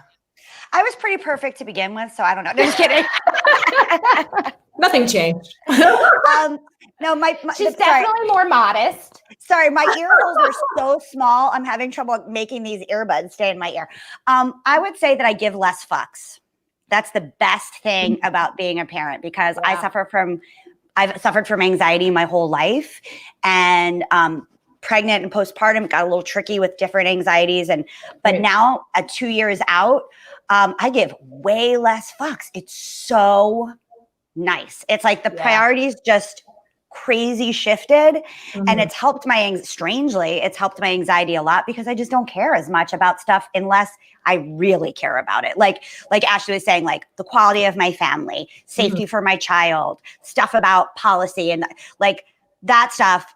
I was pretty perfect to begin with, so I don't know. Just kidding. Nothing changed. No, she's definitely more modest. Sorry, my ear holes are so small. I'm having trouble making these earbuds stay in my ear. I would say that I give less fucks. That's the best thing about being a parent, because I've suffered from anxiety my whole life. And pregnant and postpartum, it got a little tricky with different anxieties. But now at 2 years out, I give way less fucks. It's so nice. It's like the priorities just crazy shifted, and it's helped strangely, it's helped my anxiety a lot because I just don't care as much about stuff unless I really care about it. Like Ashley was saying, like the quality of my family, safety for my child, stuff about policy, and like that stuff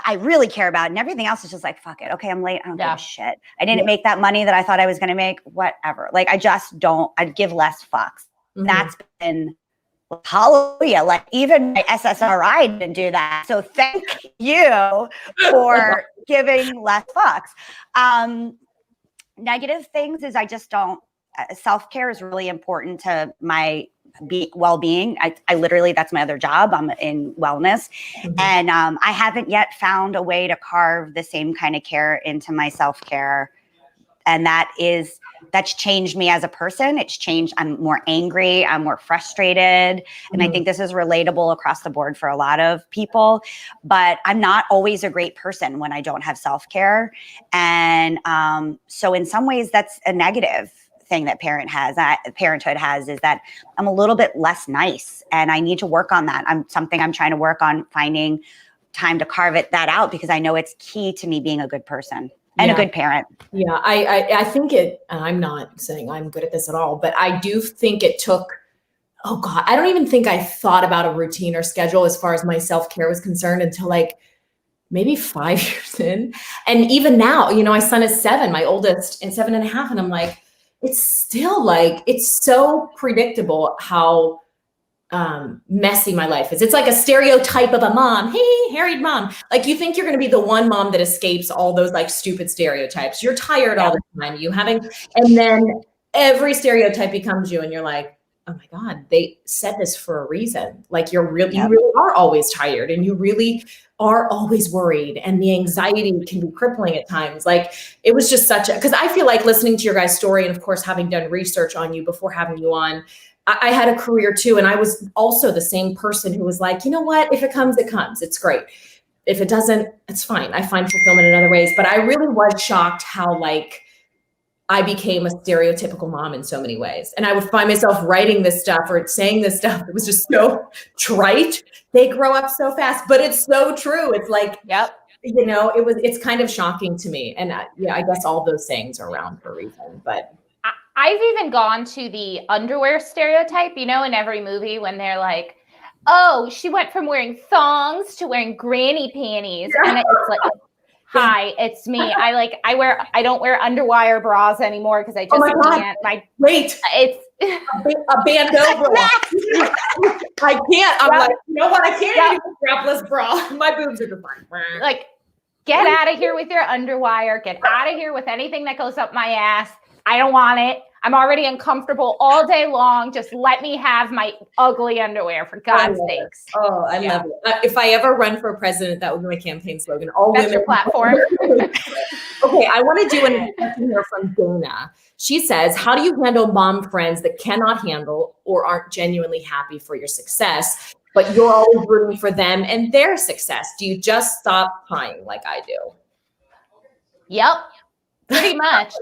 I really care about, and everything else is just like, fuck it. Okay, I'm late. I don't give a shit. I didn't make that money that I thought I was going to make, whatever. Like, I'd give less fucks. That's been hallelujah. Like, even my SSRI didn't do that. So thank you for giving less fucks. Negative things is I just don't, self-care is really important to my well-being. I literally, that's my other job. I'm in wellness. And I haven't yet found a way to carve the same kind of care into my self-care. And that's changed me as a person. It's changed. I'm more angry. I'm more frustrated. And I think this is relatable across the board for a lot of people, but I'm not always a great person when I don't have self-care. And so in some ways that's a negative thing that parenthood has, is that I'm a little bit less nice, and I need to work on that. I'm trying to work on finding time to carve that out, because I know it's key to me being a good person and a good parent. Yeah, I think I'm not saying I'm good at this at all, but I do think it took, oh God, I don't even think I thought about a routine or schedule as far as my self-care was concerned until like maybe 5 years in. And even now, my son is 7, my oldest, and 7.5. And I'm like, it's still like, it's so predictable how messy my life is. It's like a stereotype of a mom. Hey, harried mom. Like, you think you're going to be the one mom that escapes all those like stupid stereotypes. You're tired all the time. And then every stereotype becomes you, and you're like, oh my God, they said this for a reason. Like, you really are always tired, and you really are always worried, and the anxiety can be crippling at times. Like, it was just because I feel like listening to your guys' story, and of course, having done research on you before having you on, I had a career too. And I was also the same person who was like, you know what, if it comes, it comes. It's great. If it doesn't, it's fine. I find fulfillment in other ways. But I really was shocked how like I became a stereotypical mom in so many ways. And I would find myself writing this stuff or saying this stuff. It was just so trite. They grow up so fast, but it's so true. It's like, it's kind of shocking to me. And I guess all those things are around for a reason, but. I've even gone to the underwear stereotype, in every movie when they're like, oh, she went from wearing thongs to wearing granny panties. Yeah. And it's like, hi, it's me. I don't wear underwire bras anymore because I just can't. It's a bandeau bra. I can't. I'm like, you know what? I can't even strapless bra. My boobs are defined. Like, get out of here with your underwire. Get out of here with anything that goes up my ass. I don't want it. I'm already uncomfortable all day long. Just let me have my ugly underwear, for God's sakes. Oh, I love it. If I ever run for president, that would be my campaign slogan. All That's women. Your platform. Okay, I want to do a question here from Dana. She says, how do you handle mom friends that cannot handle or aren't genuinely happy for your success, but you're always rooting for them and their success? Do you just stop crying like I do? Yep, pretty much.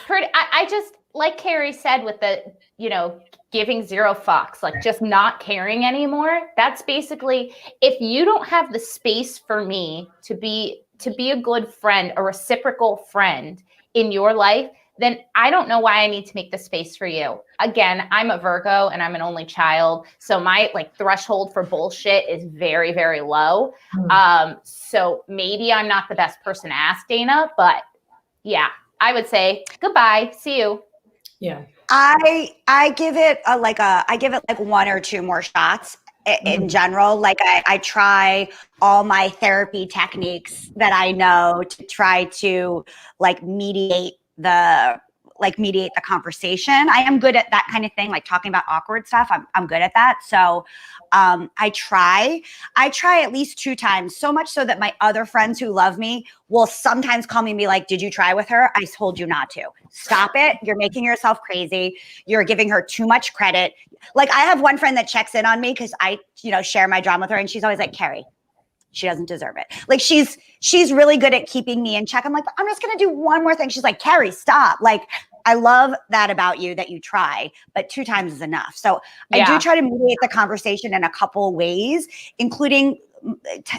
I just, like Keri said, with the, giving zero fucks, like just not caring anymore. That's basically, if you don't have the space for me to be a good friend, a reciprocal friend in your life, then I don't know why I need to make the space for you. Again, I'm a Virgo and I'm an only child. So my threshold for bullshit is very, very low. So maybe I'm not the best person to ask, Dana, but yeah. I would say goodbye. See you. Yeah. I give it like 1 or 2 more shots in general. Like I try all my therapy techniques that I know to try to mediate the conversation. I am good at that kind of thing, like talking about awkward stuff. I'm good at that. So I try at least 2 times, so much so that my other friends who love me will sometimes call me and be like, did you try with her? I told you not to. Stop it. You're making yourself crazy. You're giving her too much credit. Like, I have one friend that checks in on me because I, share my drama with her, and she's always like, Keri, She doesn't deserve it. Like she's really good at keeping me in check. I'm like, I'm just going to do one more thing. She's like, Keri, stop. Like, I love that about you, that you try, but 2 times is enough. So I do try to mediate the conversation in a couple of ways, including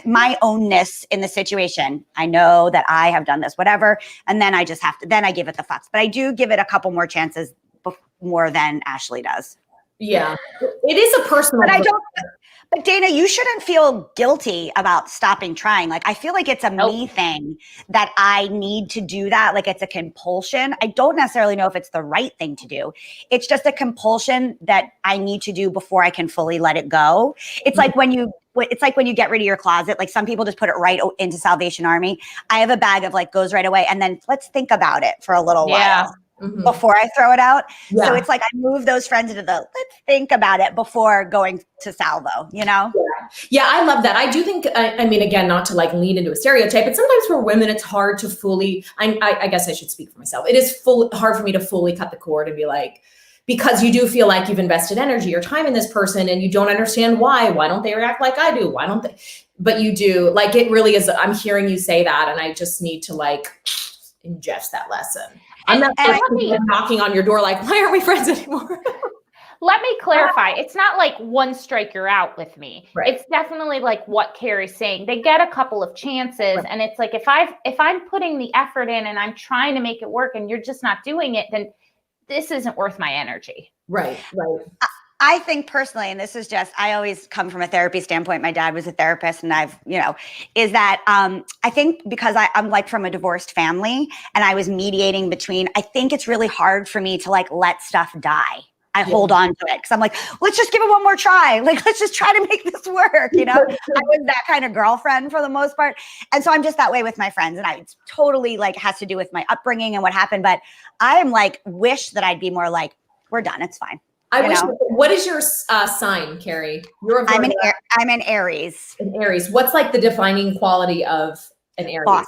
my ownness in the situation. I know that I have done this, whatever. And then I just have to, then I give it the fucks, but I do give it a couple more chances more than Ashley does. Yeah, it is a personal. But Dana, you shouldn't feel guilty about stopping trying. Like, I feel like it's a me thing that I need to do that. Like, it's a compulsion. I don't necessarily know if it's the right thing to do. It's just a compulsion that I need to do before I can fully let it go. It's like when you get rid of your closet, like some people just put it right into Salvation Army. I have a bag of like goes right away. And then let's think about it for a little while. Before I throw it out. Yeah. So it's like I move those friends into the let's think about it before going to salvo, you know? Yeah, I love that. I do think, I mean, again, not to like lean into a stereotype, but sometimes for women, it's hard to fully, I guess I should speak for myself. It is hard for me to fully cut the cord and be like, because you do feel like you've invested energy or time in this person and you don't understand why don't they react like I do? Why don't they? But you do. Like, it really is, I'm hearing you say that and I just need to like ingest that lesson. I'm not knocking on your door like, why aren't we friends anymore? Let me clarify. It's not like one strike you're out with me. Right. It's definitely like what Keri's saying. They get a couple of chances. Right. And it's like, if I'm putting the effort in and I'm trying to make it work and you're just not doing it, then this isn't worth my energy. Right. I think personally, and this is just, I always come from a therapy standpoint. My dad was a therapist and is that I think because I'm like from a divorced family and I was mediating between, I think it's really hard for me to like let stuff die. I hold on to it because I'm like, let's just give it one more try. Like, let's just try to make this work. You know, I was that kind of girlfriend for the most part. And so I'm just that way with my friends. And it's totally like has to do with my upbringing and what happened. But I am like, wish that I'd be more like, we're done. It's fine. What is your sign, Keri? I'm an Aries. An Aries. What's like the defining quality of an Aries?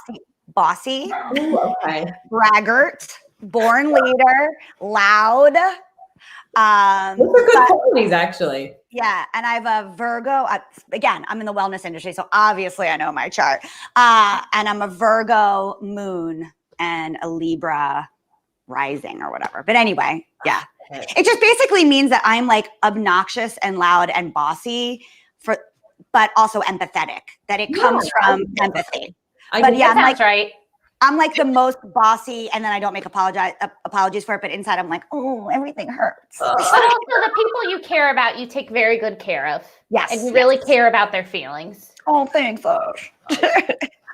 Bossy. Ooh, okay. Braggart. Born leader. Loud. Those are good qualities, actually. Yeah, and I have a Virgo. Again, I'm in the wellness industry, so obviously I know my chart. And I'm a Virgo moon and a Libra rising or whatever. But anyway, yeah. It just basically means that I'm like obnoxious and loud and bossy, but also empathetic. That it comes from empathy. I'm like the most bossy, and then I don't make apologies for it. But inside, I'm like, oh, everything hurts. But also, the people you care about, you take very good care of. Yes, and you really care about their feelings. Oh, thanks, Ash.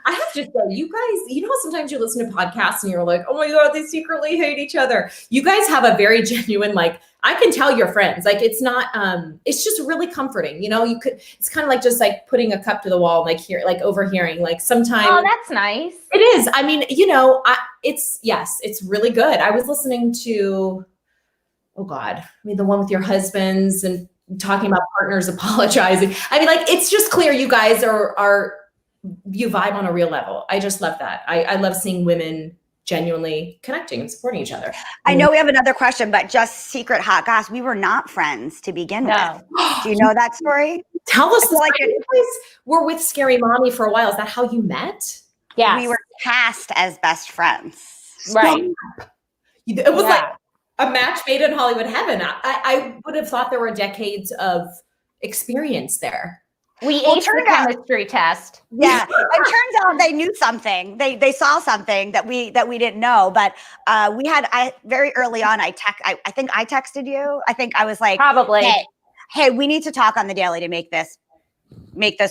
I have to say, you guys, sometimes you listen to podcasts and you're like, oh my God, they secretly hate each other. You guys have a very genuine, like, I can tell you're friends. Like, it's not, it's just really comforting. It's kind of like just like putting a cup to the wall, like overhearing, like sometimes. Oh, that's nice. It is. I mean, it's really good. I was listening to, the one with your husbands and talking about partners apologizing. I mean, like, it's just clear you guys you vibe on a real level. I just love that. I love seeing women genuinely connecting and supporting each other. I know we have another question, but just secret hot goss. We were not friends to begin with. Do you know that story? Tell us. You guys were with Scary Mommy for a while. Is that how you met? Yeah. We were cast as best friends. Right. It was like a match made in Hollywood heaven. I would have thought there were decades of experience there. We aced the chemistry test. Yeah, it turns out they knew something. They saw something that we didn't know. But very early on. I think I texted you. I think I was like, probably. Hey, we need to talk on the daily to make this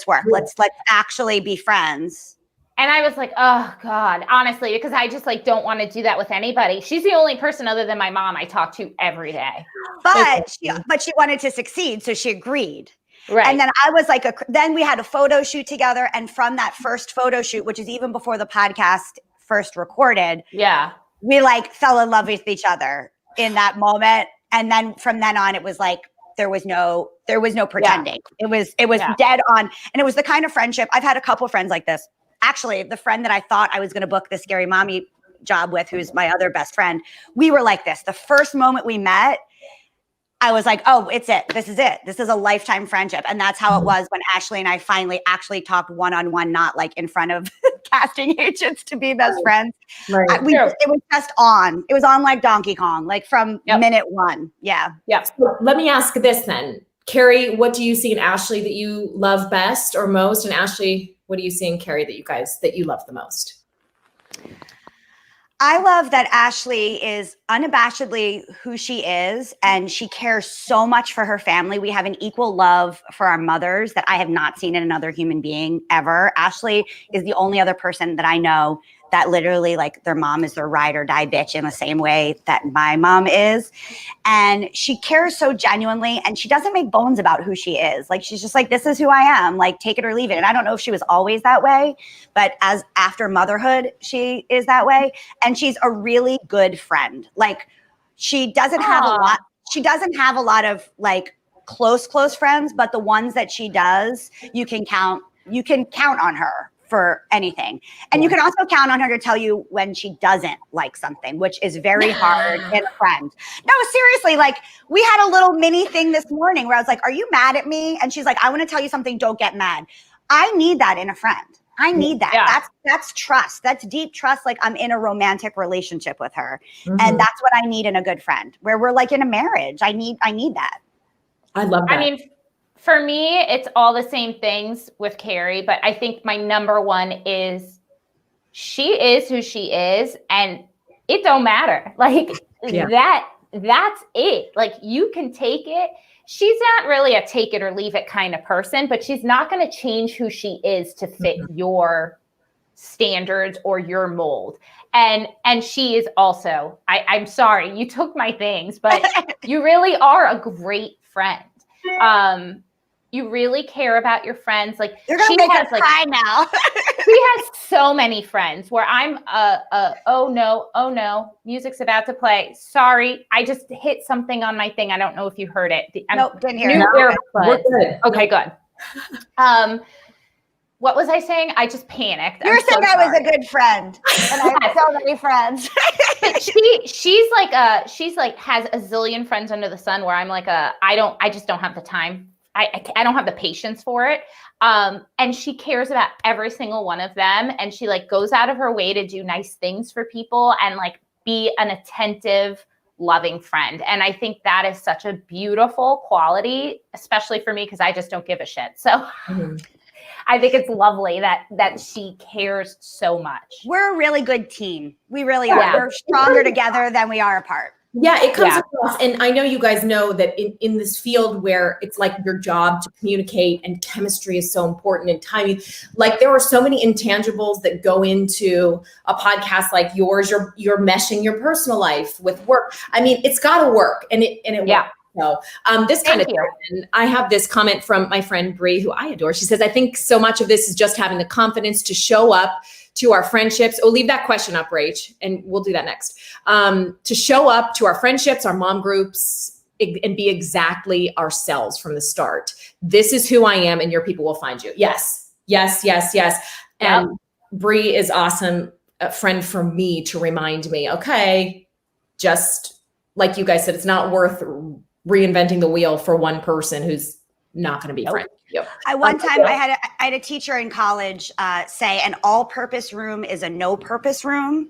work. Let's actually be friends. And I was like, oh God, honestly, because I just like don't want to do that with anybody. She's the only person other than my mom I talk to every day. But she wanted to succeed, so she agreed. Right. And then I was like, then we had a photo shoot together. And from that first photo shoot, which is even before the podcast first recorded, we like fell in love with each other in that moment. And then from then on, it was like, there was no pretending. It was dead on. And it was the kind of friendship. I've had a couple friends like this. Actually, the friend that I thought I was going to book the Scary Mommy job with, who's my other best friend, we were like this. The first moment we met, I was like, oh, it's it. This is it. This is a lifetime friendship. And that's how it was when Ashley and I finally actually talked one-on-one, not like in front of casting agents to be best friends. Right. It was just on. It was on like Donkey Kong, like from minute one. Yeah. Yeah. So let me ask this then. Keri, what do you see in Ashley that you love best or most? And Ashley, what do you see in Keri that you love the most? I love that Ashley is unabashedly who she is, and she cares so much for her family. We have an equal love for our mothers that I have not seen in another human being ever. Ashley is the only other person that I know that literally like their mom is their ride or die bitch in the same way that my mom is. And she cares so genuinely, and she doesn't make bones about who she is. Like, she's just like, this is who I am, like, take it or leave it. And I don't know if she was always that way, but as after motherhood, she is that way. And she's a really good friend. Like, she doesn't have a lot of like close friends, but the ones that she does, you can count on her for anything. And you can also count on her to tell you when she doesn't like something, which is very hard in a friend. No, seriously, like, we had a little mini thing this morning where I was like, are you mad at me? And she's like, I want to tell you something. Don't get mad. I need that in a friend. I need that. Yeah. That's trust. That's deep trust. Like, I'm in a romantic relationship with her. Mm-hmm. And that's what I need in a good friend, where we're like in a marriage. I need that. I love that. I mean, for me, it's all the same things with Keri, but I think my number one is she is who she is, and it don't matter. Like, that's it. Like, you can take it. She's not really a take it or leave it kind of person, but she's not going to change who she is to fit your standards or your mold. And she is also, I'm sorry, you took my things, but you really are a great friend. You really care about your friends. Like, you're gonna make us cry now. She has so many friends where I'm oh no, music's about to play. Sorry, I just hit something on my thing. I don't know if you heard it. Nope, didn't hear it. We're good. Okay, good. What was I saying? I just panicked. You're saying I was a good friend, and I have so many friends. But she's like has a zillion friends under the sun. Where I'm like I just don't have the time. I don't have the patience for it. And she cares about every single one of them. And she like goes out of her way to do nice things for people and like be an attentive, loving friend. And I think that is such a beautiful quality, especially for me, because I just don't give a shit. So I think it's lovely that she cares so much. We're a really good team. We really are. We're stronger together than we are apart. Yeah, it comes across. And I know you guys know that in this field where it's like your job to communicate and chemistry is so important and timing, like there are so many intangibles that go into a podcast like yours. You're meshing your personal life with work. I mean, it's got to work and it works. So this kind of thing. And I have this comment from my friend Bree, who I adore. She says, I think so much of this is just having the confidence to show up to our friendships. Oh, leave that question up, Rach, and we'll do that next. To show up to our friendships, our mom groups, and be exactly ourselves from the start. This is who I am, and your people will find you. Yes. And Bree is awesome, a friend for me to remind me, okay, just like you guys said, it's not worth reinventing the wheel for one person who's not going to be friends. Yep. I had a teacher in college say an all-purpose room is a no-purpose room.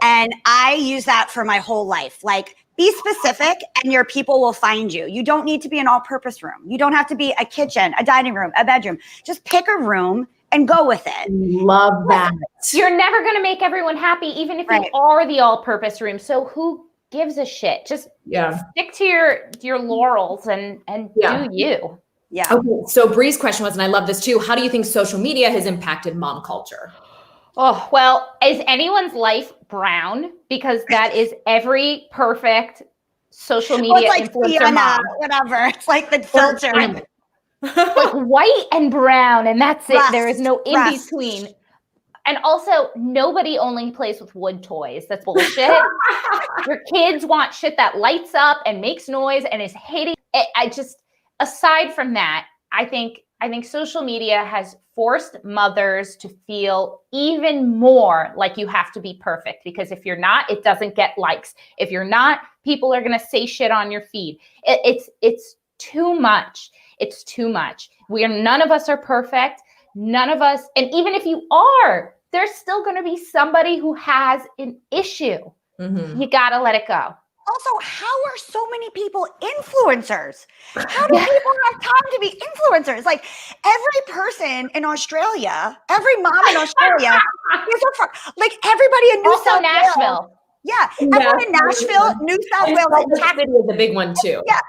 And I use that for my whole life. Like, be specific and your people will find you. You don't need to be an all-purpose room. You don't have to be a kitchen, a dining room, a bedroom. Just pick a room and go with it. Love that. You're never going to make everyone happy, even if you are the all-purpose room. So who gives a shit? Just stick to your laurels and do you. Yeah. Okay. So Bree's question was, and I love this too, how do you think social media has impacted mom culture? Oh, well, is anyone's life brown? Because that is every perfect social media influencer mom. Whatever. It's like the filter. Like white and brown, and that's it. There is no in between. And also, nobody only plays with wood toys. That's bullshit. Your kids want shit that lights up and makes noise and is hating it. Aside from that, I think social media has forced mothers to feel even more like you have to be perfect, because if you're not, it doesn't get likes. If you're not, people are going to say shit on your feed. It's too much. It's too much. None of us are perfect. None of us. And even if you are, there's still going to be somebody who has an issue. You got to let it go. Also, how are so many people influencers? How do people have time to be influencers? Like every person in Australia, every mom in Australia, like everybody in New South Nashville. Wales. Yeah, everyone in Nashville, New South Wales, and Texas is a big one too. Yeah.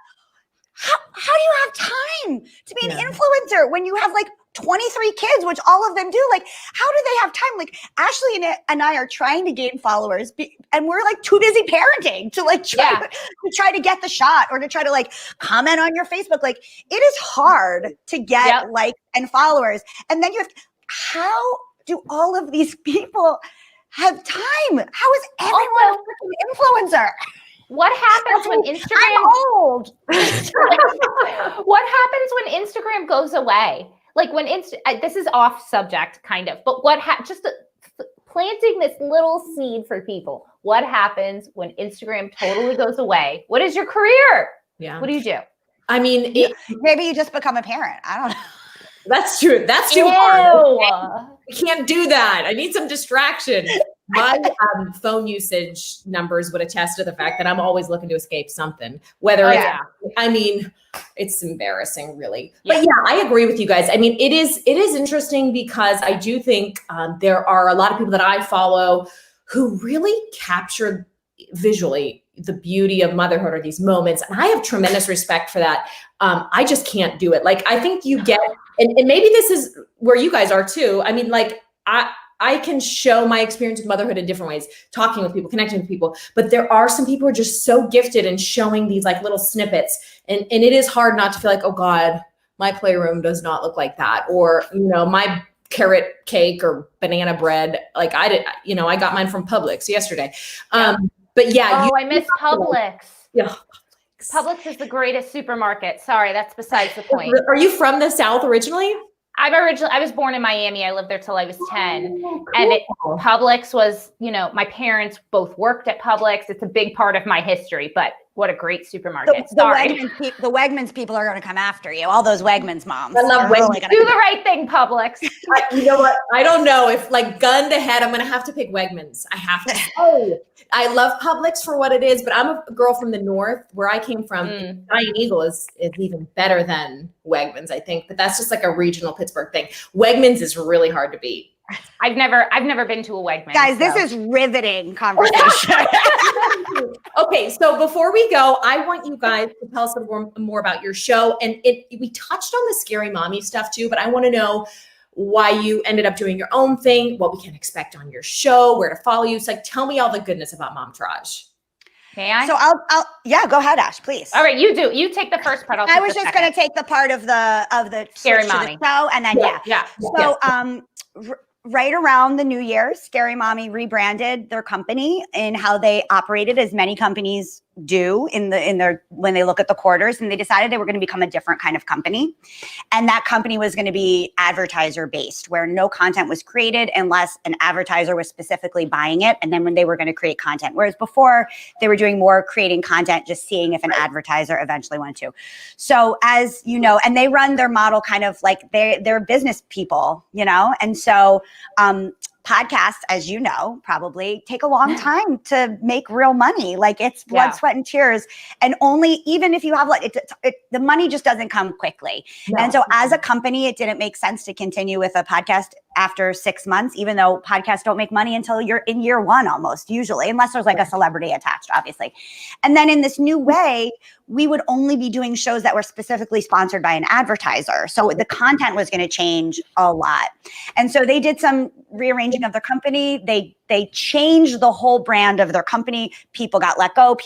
How do you have time to be an influencer when you have like 23 kids, which all of them do? Like, how do they have time? Like, Ashley and I are trying to gain followers, and we're like too busy parenting to like try to get the shot or to try to like comment on your Facebook. Like, it is hard to get likes and followers. And then you have to, how do all of these people have time? How is everyone a freaking influencer? What happens when Instagram? I'm old. What happens when Instagram goes away? Like when this is off subject, kind of, but just planting this little seed for people. What happens when Instagram totally goes away? What is your career? Yeah. What do you do? I mean, maybe you just become a parent. I don't know. That's true. That's too hard. I can't do that. I need some distraction. My phone usage numbers would attest to the fact that I'm always looking to escape something, whether I mean, it's embarrassing really. But I agree with you guys. I mean, it is interesting because I do think there are a lot of people that I follow who really capture visually the beauty of motherhood or these moments. And I have tremendous respect for that. I just can't do it. Like, I think you get, and maybe this is where you guys are too. I mean, like I can show my experience with motherhood in different ways, talking with people, connecting with people, but there are some people who are just so gifted in showing these like little snippets. And it is hard not to feel like, oh God, my playroom does not look like that. Or, my carrot cake or banana bread. Like I got mine from Publix yesterday. But I miss Publix. Yeah. Publix is the greatest supermarket. Sorry, that's besides the point. Are you from the South originally? I was born in Miami. I lived there till I was 10. Cool. And Publix was, my parents both worked at Publix. It's a big part of my history, but what a great supermarket. The Wegmans people are going to come after you. All those Wegmans moms. I love Wegmans. Do the right thing, Publix. You know what? I don't know if like gun to head, I'm going to have to pick Wegmans. I have to. Oh, I love Publix for what it is, but I'm a girl from the North where I came from. Giant Eagle is even better than Wegmans, I think, but that's just like a regional Pittsburgh thing. Wegmans is really hard to beat. I've never been to a Wegmans. Guys, this is riveting conversation. Okay, so before we go, I want you guys to tell us a little more about your show. And we touched on the scary mommy stuff too, but I want to know why you ended up doing your own thing, what we can expect on your show, where to follow you. So like, tell me all the goodness about Momtourage. May I? So I'll go ahead, Ash, please. All right, you do. You take the first part. I was just going to take the part of the scary mommy show, and then So right around the new year, Scary Mommy rebranded their company in how they operated, as many companies do in their when they look at the quarters, and they decided they were going to become a different kind of company. And that company was going to be advertiser based, where no content was created unless an advertiser was specifically buying it. And then when they were going to create content, whereas before they were doing more creating content, just seeing if an advertiser eventually wanted to. So as you know, and they run their model kind of like they're business people, and so podcasts, as you know, probably take a long time to make real money. Like it's blood, sweat, and tears. And even if you have the money just doesn't come quickly. No. And so as a company, it didn't make sense to continue with a podcast after 6 months, even though podcasts don't make money until you're in year one almost, usually, unless there's like a celebrity attached, obviously. And then in this new way, we would only be doing shows that were specifically sponsored by an advertiser. So the content was going to change a lot. And so they did some rearranging of their company. They changed the whole brand of their company. People got let go.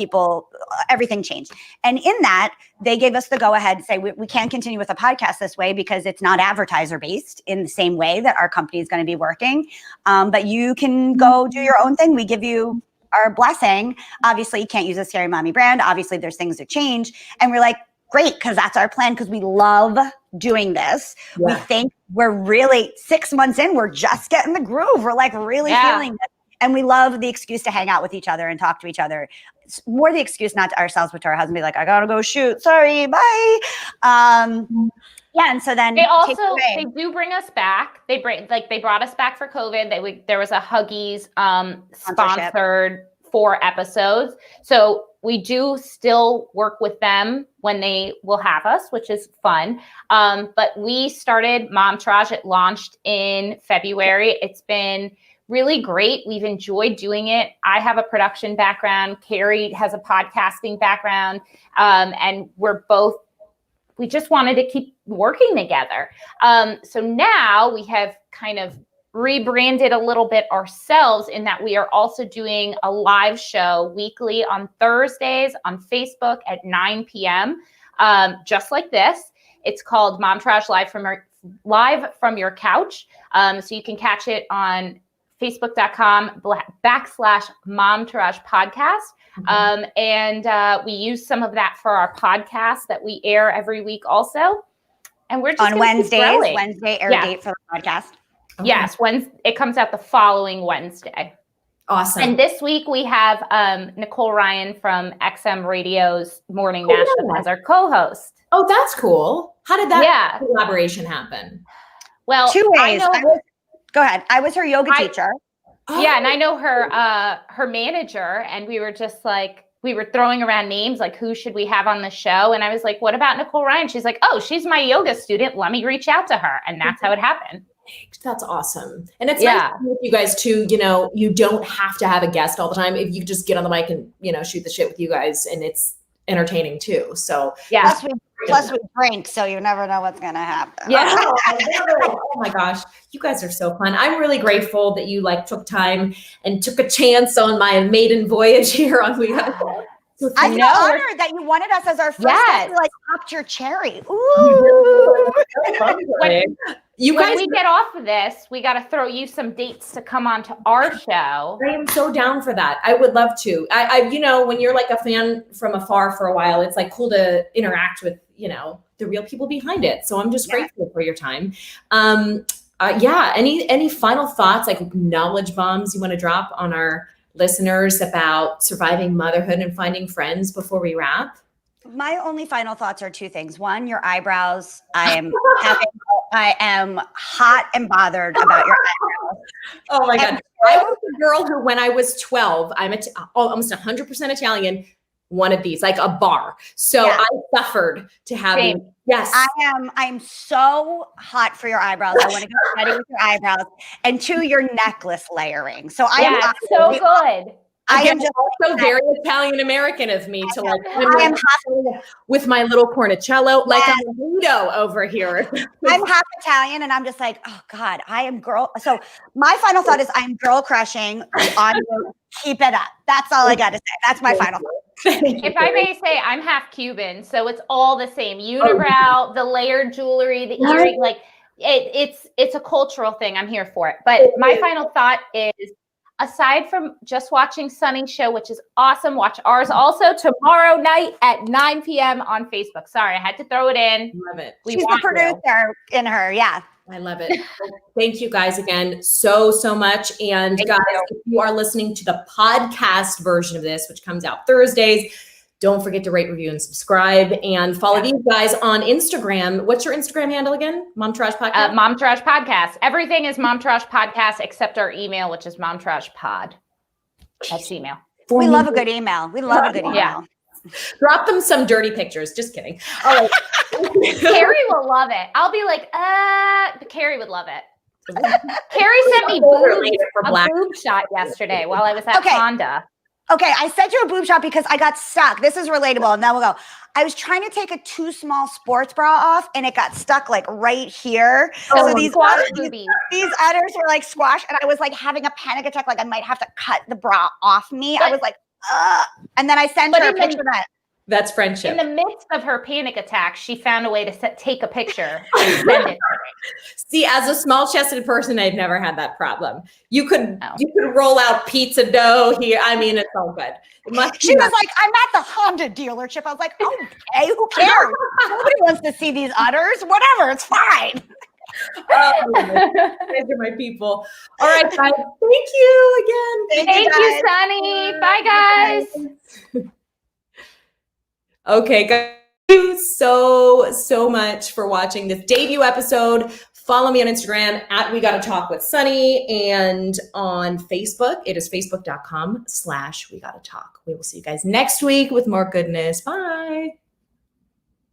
Everything changed. And in that, they gave us the go ahead to say, we can't continue with a podcast this way because it's not advertiser based in the same way that our company is going to be working. But you can go do your own thing. We give you our blessing. Obviously, you can't use a Scary Mommy brand. Obviously, there's things that change. And we're like, great, because that's our plan, because we love doing this. Yeah. We thank we're really 6 months in, we're just getting the groove. We're like really feeling it. And we love the excuse to hang out with each other and talk to each other. It's more the excuse, not to ourselves, but to our husband, be like, I gotta go shoot. Sorry, bye. Yeah, and so then they do bring us back. They brought us back for COVID. There was a Huggies sponsored 4 episodes. So we do still work with them when they will have us, which is fun. But we started Momtourage. It launched in February. It's been really great. We've enjoyed doing it. I have a production background. Keri has a podcasting background. And we just wanted to keep working together. So now we have kind of rebranded a little bit ourselves in that we are also doing a live show weekly on Thursdays on Facebook at 9 p.m. Just like this. It's called Momtourage Live from Your Couch. So you can catch it on facebook.com/Momtourage Podcast. And we use some of that for our podcast that we air every week also. And we're just on Wednesday air date for the podcast. Okay. Yes, it comes out the following Wednesday. Awesome. And this week we have Nicole Ryan from XM Radio's Morning Mashup as our co-host. Oh, that's cool. How did that collaboration happen? Well, 2 ways. Go ahead. I was her yoga teacher. Yeah, and I know her manager, and we were just like, we were throwing around names like, who should we have on the show? And I was like, what about Nicole Ryan? She's like, oh, she's my yoga student. Let me reach out to her. And that's how it happened. That's awesome. And it's nice to with you guys too. You know, you don't have to have a guest all the time. If you just get on the mic and, shoot the shit with you guys, and it's entertaining too. So Plus we drink, so you never know what's gonna happen. Yeah. Oh my gosh, you guys are so fun. I'm really grateful that you took time and took a chance on my maiden voyage here on We Got. So I feel honored that you wanted us as our first guest. You popped your cherry. Ooh. When we get off of this, we got to throw you some dates to come on to our show. I am so down for that. I would love to. I when you're like a fan from afar for a while, it's cool to interact with, the real people behind it. So I'm just grateful for your time. Any final thoughts, knowledge bombs you want to drop on our listeners about surviving motherhood and finding friends before we wrap? My only final thoughts are 2 things. One, your eyebrows. I am hot and bothered about your eyebrows. Oh my God. I was a girl who, when I was 12, I'm almost 100% Italian, wanted these, a bar. So I suffered to have these. Yes. I'm so hot for your eyebrows. I want to go steady with your eyebrows. And 2, your necklace layering. So I am so good. I am just also very Italian American of me to I am with my little cornicello, I'm a Ludo over here. I'm half Italian, and I'm just like, oh God, I am girl. So my final thought is I'm girl crushing on you. Keep it up. That's all I got to say. That's my final thought. If I may say, I'm half Cuban, so it's all the same. Unibrow, the layered jewelry, the earring, it's a cultural thing. I'm here for it. But my final thought is, aside from just watching Sonny's show, which is awesome, watch ours also tomorrow night at 9 p.m. on Facebook. Sorry, I had to throw it in. Love it. She's the producer in her. Yeah. I love it. Thank you guys again so much. And guys, if you are listening to the podcast version of this, which comes out Thursdays, don't forget to rate, review, and subscribe, and follow these guys on Instagram. What's your Instagram handle again? Momtourage Podcast? Momtourage Podcast. Everything is Momtourage Podcast except our email, which is momtouragepod@gmail.com. We love a good email. Yeah. Drop them some dirty pictures. Just kidding. All right. Keri will love it. I'll be like, but Keri would love it. Keri sent me a boob shot yesterday while I was at Honda. Okay, I sent you a boob shot because I got stuck. This is relatable, and then we'll go. I was trying to take a too small sports bra off, and it got stuck right here. So these udders were squashed, and I was having a panic attack. I might have to cut the bra off me. I was like, and then I sent her a picture of that. That's friendship. In the midst of her panic attack, she found a way to take a picture and send it to me. See, as a small-chested person, I've never had that problem. You could roll out pizza dough here. I mean, it's all good. She was like, I'm at the Honda dealership. I was like, okay, who cares? Nobody wants to see these udders. Whatever, it's fine. You guys are my people. All right, guys. Thank you again. Thank you, Sonni. Bye, guys. Okay, guys. Thank you so much for watching this debut episode. Follow me on Instagram at We Gotta Talk with Sonni, and on Facebook, it is facebook.com/We Gotta Talk. We will see you guys next week with more goodness. Bye.